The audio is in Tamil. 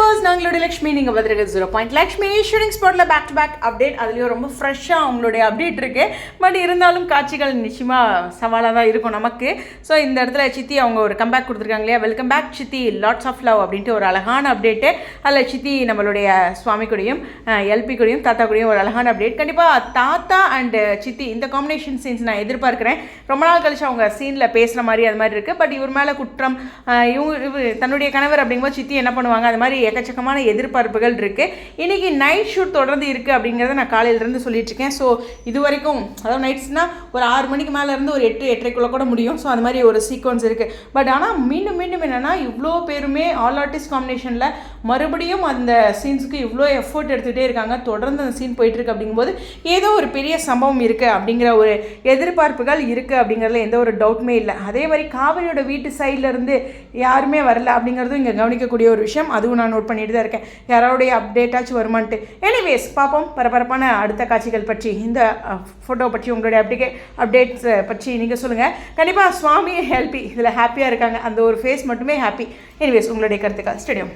வியூவர்ஸ் நாங்களுடைய லக்ஷ்மி நீங்கள் பார்த்துருக்க 0 லக்ஷ்மி ஷூட்டிங் ஸ்பாட்டில் பேக் டு பேக் அப்டேட். அதுலேயும் ரொம்ப ஃப்ரெஷ்ஷாக அவங்களுடைய அப்டேட் இருக்குது. பட் இருந்தாலும் காட்சிகள் நிச்சயமாக சவாலாக தான் இருக்கும் நமக்கு. ஸோ இந்த இடத்துல சித்தி அவங்க ஒரு கம்பேக் கொடுத்துருக்காங்க இல்லையா, வெல்கம் பேக் சித்தி, லாட்ஸ் ஆஃப் லவ் அப்படின்ட்டு ஒரு அழகான அப்டேட்டு. அதில் சித்தி நம்மளுடைய சுவாமி கூடயும் எல்பி கூடயும் தாத்தா கூடயும் ஒரு அழகான அப்டேட். கண்டிப்பாக தாத்தா அண்டு சித்தி இந்த காம்பினேஷன் சீன்ஸ் நான் எதிர்பார்க்குறேன். ரொம்ப நாள் கழிச்சு அவங்க சீனில் பேசுகிற மாதிரி அது மாதிரி இருக்குது. பட் இவர் மேலே குற்றம் தன்னுடைய கணவர் அப்படிங்கும்போது சித்தி என்ன பண்ணுவாங்க, அது மாதிரி எக்கச்சக்கமான எதிர்பார்ப்புகள் இருக்குது. இன்றைக்கி நைட் ஷூட் தொடர்ந்து இருக்குது அப்படிங்கிறத நான் காலையிலேருந்து சொல்லிட்டுருக்கேன். ஸோ இது வரைக்கும் அதாவது நைட்ஸ்னால் ஒரு 6 மணிக்கு மேலேருந்து ஒரு 8-8:30 கூட முடியும். ஸோ அது மாதிரி ஒரு சீக்வன்ஸ் இருக்குது. பட் ஆனால் மீண்டும் என்னென்னா இவ்வளோ பேருமே ஆல் ஆர்டிஸ்ட் காம்பினேஷனில் மறுபடியும் அந்த சீன்ஸுக்கு இவ்வளோ எஃபோர்ட் எடுத்துகிட்டே இருக்காங்க. தொடர்ந்து அந்த சீன் போயிட்டுருக்கு அப்படிங்கும்போது ஏதோ ஒரு பெரிய சம்பவம் இருக்குது அப்படிங்கிற ஒரு எதிர்பார்ப்புகள் இருக்குது அப்படிங்கிறதுல எந்த ஒரு டவுட்டுமே இல்லை. அதே மாதிரி காவிரியோட வீட்டு சைட்லேருந்து யாருமே வரல அப்படிங்கிறதும் இங்கே கவனிக்கக்கூடிய ஒரு விஷயம். அதுவும் நான் நோட் பண்ணிட்டு தான் இருக்கேன். யாரோடைய அப்டேட்டாச்சும் வருமான்ட்டு. எனிவேஸ் பார்ப்போம் பரபரப்பான அடுத்த காட்சிகள் பற்றி, இந்த ஃபோட்டோ பற்றி உங்களுடைய அப்டேட்ஸ் பற்றி நீங்கள் சொல்லுங்கள். கண்டிப்பாக சுவாமி எல்பி இதில் ஹாப்பியாக இருக்காங்க. அந்த ஒரு ஃபேஸ் மட்டுமே ஹாப்பி. எனிவேஸ் உங்களுடைய கருத்துக்கள் ஸ்டேடியம்.